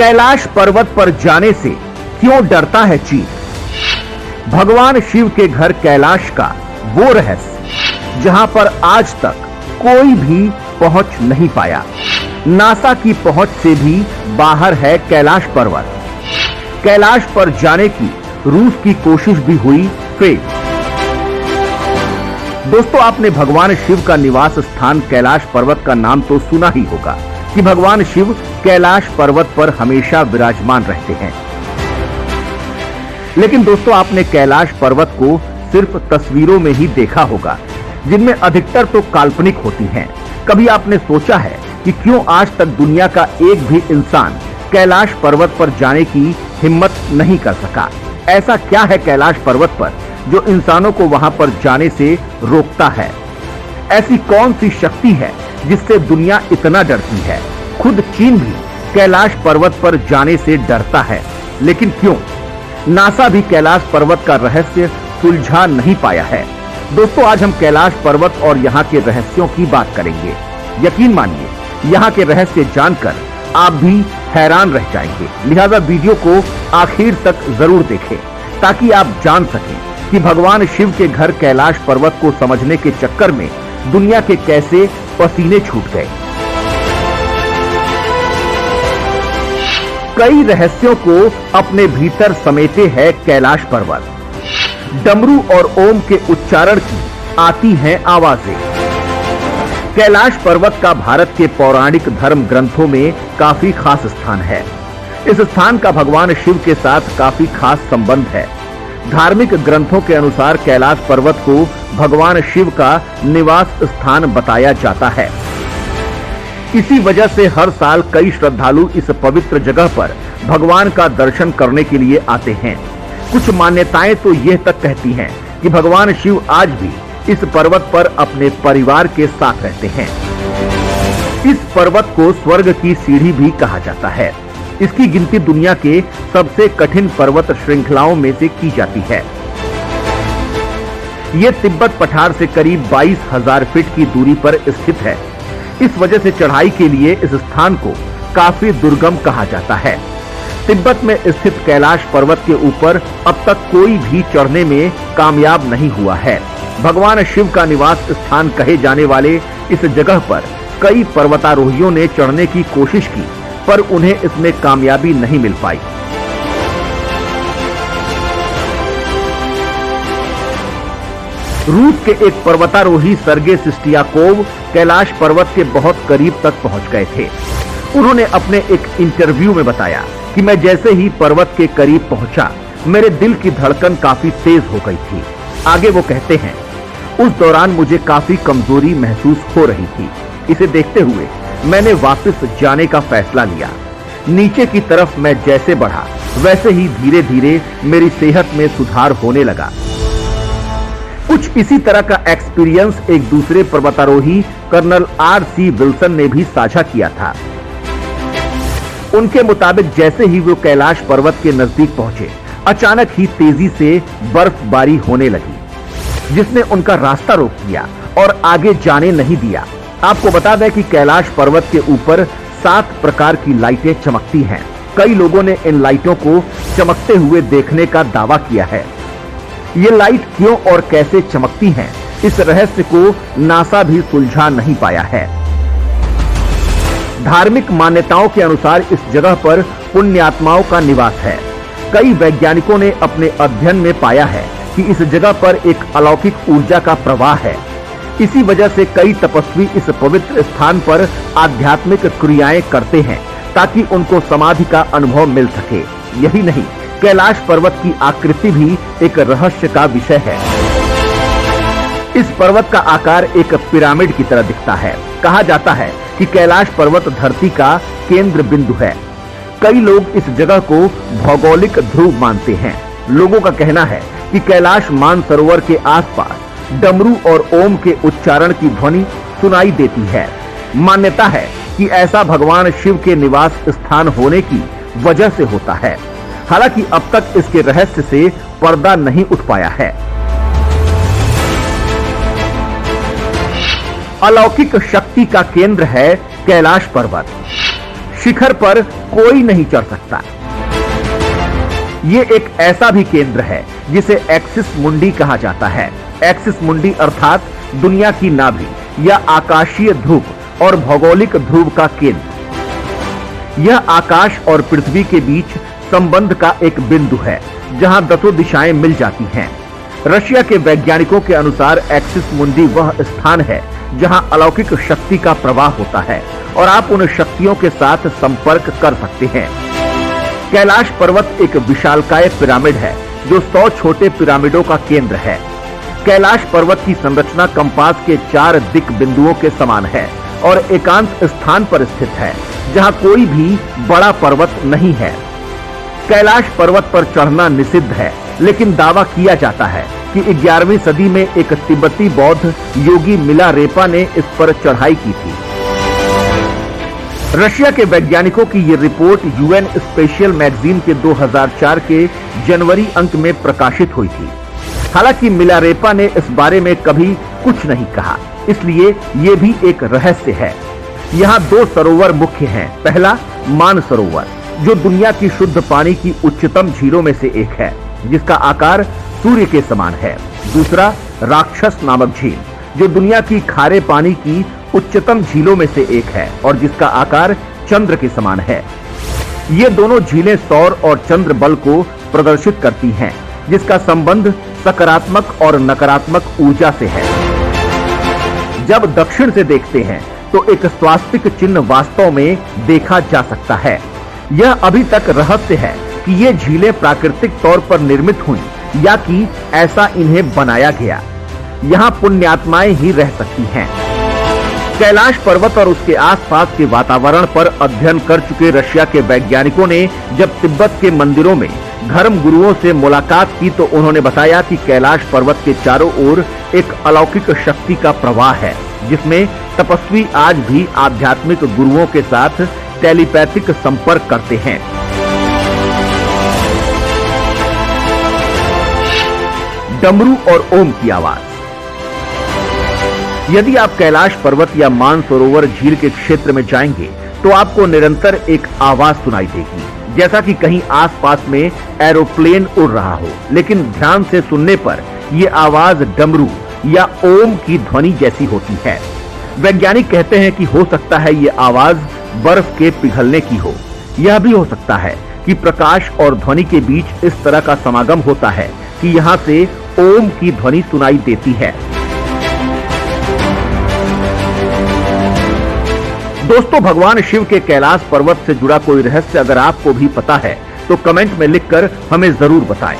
कैलाश पर्वत पर जाने से क्यों डरता है चील? भगवान शिव के घर कैलाश का वो रहस्य जहां पर आज तक कोई भी पहुंच नहीं पाया। नासा की पहुंच से भी बाहर है कैलाश पर्वत। कैलाश पर जाने की रूस की कोशिश भी हुई फेल। दोस्तों, आपने भगवान शिव का निवास स्थान कैलाश पर्वत का नाम तो सुना ही होगा कि भगवान शिव कैलाश पर्वत पर हमेशा विराजमान रहते हैं। लेकिन दोस्तों, आपने कैलाश पर्वत को सिर्फ तस्वीरों में ही देखा होगा, जिनमें अधिकतर तो काल्पनिक होती हैं। कभी आपने सोचा है कि क्यों आज तक दुनिया का एक भी इंसान कैलाश पर्वत पर जाने की हिम्मत नहीं कर सका? ऐसा क्या है कैलाश पर्वत पर जो इंसानों को वहां पर जाने से रोकता है? ऐसी कौन सी शक्ति है जिससे दुनिया इतना डरती है? खुद चीन भी कैलाश पर्वत पर जाने से डरता है, लेकिन क्यों? नासा भी कैलाश पर्वत का रहस्य सुलझा नहीं पाया है। दोस्तों, आज हम कैलाश पर्वत और यहाँ के रहस्यों की बात करेंगे। यकीन मानिए, यहाँ के रहस्य जानकर आप भी हैरान रह जाएंगे। लिहाजा वीडियो को आखिर तक जरूर देखें ताकि आप जान सकें कि भगवान शिव के घर कैलाश पर्वत को समझने के चक्कर में दुनिया के कैसे पसीने छूट गए। कई रहस्यों को अपने भीतर समेटे है कैलाश पर्वत। डमरू और ओम के उच्चारण की आती हैं आवाजें। कैलाश पर्वत का भारत के पौराणिक धर्म ग्रंथों में काफी खास स्थान है। इस स्थान का भगवान शिव के साथ काफी खास संबंध है। धार्मिक ग्रंथों के अनुसार कैलाश पर्वत को भगवान शिव का निवास स्थान बताया जाता है। इसी वजह से हर साल कई श्रद्धालु इस पवित्र जगह पर भगवान का दर्शन करने के लिए आते हैं। कुछ मान्यताएं तो यह तक कहती हैं कि भगवान शिव आज भी इस पर्वत पर अपने परिवार के साथ रहते हैं। इस पर्वत को स्वर्ग की सीढ़ी भी कहा जाता है। इसकी गिनती दुनिया के सबसे कठिन पर्वत श्रृंखलाओं में से की जाती है। यह तिब्बत पठार से करीब 22,000 फीट की दूरी पर स्थित है। इस वजह से चढ़ाई के लिए इस स्थान को काफी दुर्गम कहा जाता है। तिब्बत में स्थित कैलाश पर्वत के ऊपर अब तक कोई भी चढ़ने में कामयाब नहीं हुआ है। भगवान शिव का निवास स्थान कहे जाने वाले इस जगह पर कई पर्वतारोहियों ने चढ़ने की कोशिश की, पर उन्हें इसमें कामयाबी नहीं मिल पाई। रूस के एक पर्वतारोही सर्गे सिस्टियाकोव कैलाश पर्वत के बहुत करीब तक पहुंच गए थे। उन्होंने अपने एक इंटरव्यू में बताया कि मैं जैसे ही पर्वत के करीब पहुंचा, मेरे दिल की धड़कन काफी तेज हो गई थी। आगे वो कहते हैं, उस दौरान मुझे काफी कमजोरी महसूस हो रही थी। इसे देखते हुए मैंने वापस जाने का फैसला लिया। नीचे की तरफ मैं जैसे बढ़ा, वैसे ही धीरे धीरे मेरी सेहत में सुधार होने लगा। कुछ इसी तरह का एक्सपीरियंस एक दूसरे पर्वतारोही कर्नल R.C. विल्सन ने भी साझा किया था। उनके मुताबिक जैसे ही वो कैलाश पर्वत के नजदीक पहुंचे, अचानक ही तेजी से बर्फबारी होने लगी, जिसने उनका रास्ता रोक दिया और आगे जाने नहीं दिया। आपको बता दें कि कैलाश पर्वत के ऊपर 7 प्रकार की लाइटें चमकती हैं। कई लोगों ने इन लाइटों को चमकते हुए देखने का दावा किया है। ये लाइट क्यों और कैसे चमकती हैं, इस रहस्य को नासा भी सुलझा नहीं पाया है। धार्मिक मान्यताओं के अनुसार इस जगह पर पुण्यात्माओं का निवास है। कई वैज्ञानिकों ने अपने अध्ययन में पाया है कि इस जगह पर एक अलौकिक ऊर्जा का प्रवाह है। इसी वजह से कई तपस्वी इस पवित्र स्थान पर आध्यात्मिक क्रियाएं करते हैं ताकि उनको समाधि का अनुभव मिल सके। यही नहीं, कैलाश पर्वत की आकृति भी एक रहस्य का विषय है। इस पर्वत का आकार एक पिरामिड की तरह दिखता है। कहा जाता है कि कैलाश पर्वत धरती का केंद्र बिंदु है। कई लोग इस जगह को भौगोलिक ध्रुव मानते हैं। लोगों का कहना है कि कैलाश मानसरोवर के आसपास डमरू और ओम के उच्चारण की ध्वनि सुनाई देती है। मान्यता है कि ऐसा भगवान शिव के निवास स्थान होने की वजह से होता है। हालांकि अब तक इसके रहस्य से पर्दा नहीं उठ पाया है। अलौकिक शक्ति का केंद्र है कैलाश पर्वत। शिखर पर कोई नहीं चढ़ सकता। ये एक ऐसा भी केंद्र है जिसे एक्सिस मुंडी कहा जाता है। एक्सिस मुंडी अर्थात दुनिया की नाभि या आकाशीय ध्रुव और भौगोलिक ध्रुव का केंद्र। यह आकाश और पृथ्वी के बीच संबंध का एक बिंदु है जहां दसों दिशाएं मिल जाती हैं। रशिया के वैज्ञानिकों के अनुसार एक्सिस मुंडी वह स्थान है जहां अलौकिक शक्ति का प्रवाह होता है और आप उन शक्तियों के साथ संपर्क कर सकते हैं। कैलाश पर्वत एक विशालकाय पिरामिड है जो 100 छोटे पिरामिडों का केंद्र है। कैलाश पर्वत की संरचना कंपास के 4 दिक बिंदुओं के समान है और एकांत स्थान पर स्थित है जहां कोई भी बड़ा पर्वत नहीं है। कैलाश पर्वत पर चढ़ना निषिद्ध है, लेकिन दावा किया जाता है कि 11वीं सदी में एक तिब्बती बौद्ध योगी मिलारेपा ने इस पर चढ़ाई की थी। रशिया के वैज्ञानिकों की ये रिपोर्ट यूएन स्पेशल मैगजीन के 2004 के जनवरी अंक में प्रकाशित हुई थी। हालांकि मिलारेपा ने इस बारे में कभी कुछ नहीं कहा, इसलिए ये भी एक रहस्य है। यहाँ 2 सरोवर मुख्य हैं। पहला मान सरोवर जो दुनिया की शुद्ध पानी की उच्चतम झीलों में से एक है, जिसका आकार सूर्य के समान है। दूसरा राक्षस नामक झील जो दुनिया की खारे पानी की उच्चतम झीलों में से एक है और जिसका आकार चंद्र के समान है। ये दोनों झीलें सौर और चंद्र बल को प्रदर्शित करती हैं, जिसका संबंध सकारात्मक और नकारात्मक ऊर्जा से है। जब दक्षिण से देखते हैं तो एक स्वास्तिक चिन्ह वास्तव में देखा जा सकता है। यह अभी तक रहस्य है कि ये झीलें प्राकृतिक तौर पर निर्मित हुई या कि ऐसा इन्हें बनाया गया। यहाँ पुण्यात्माएं ही रह सकती हैं। कैलाश पर्वत और उसके आसपास के वातावरण पर अध्ययन कर चुके रशिया के वैज्ञानिकों ने जब तिब्बत के मंदिरों में धर्म गुरुओं से मुलाकात की तो उन्होंने बताया कि कैलाश पर्वत के चारों ओर एक अलौकिक शक्ति का प्रवाह है, जिसमें तपस्वी आज भी आध्यात्मिक गुरुओं के साथ टेलीपैथिक संपर्क करते हैं। डमरू और ओम की आवाज। यदि आप कैलाश पर्वत या मानसरोवर झील के क्षेत्र में जाएंगे तो आपको निरंतर एक आवाज सुनाई देगी, जैसा कि कहीं आसपास में एरोप्लेन उड़ रहा हो। लेकिन ध्यान से सुनने पर यह आवाज डमरू या ओम की ध्वनि जैसी होती है। वैज्ञानिक कहते हैं कि हो सकता है ये आवाज बर्फ के पिघलने की हो। यह भी हो सकता है कि प्रकाश और ध्वनि के बीच इस तरह का समागम होता है कि यहाँ से ओम की ध्वनि सुनाई देती है। दोस्तों, भगवान शिव के कैलाश पर्वत से जुड़ा कोई रहस्य अगर आपको भी पता है तो कमेंट में लिखकर हमें जरूर बताएं।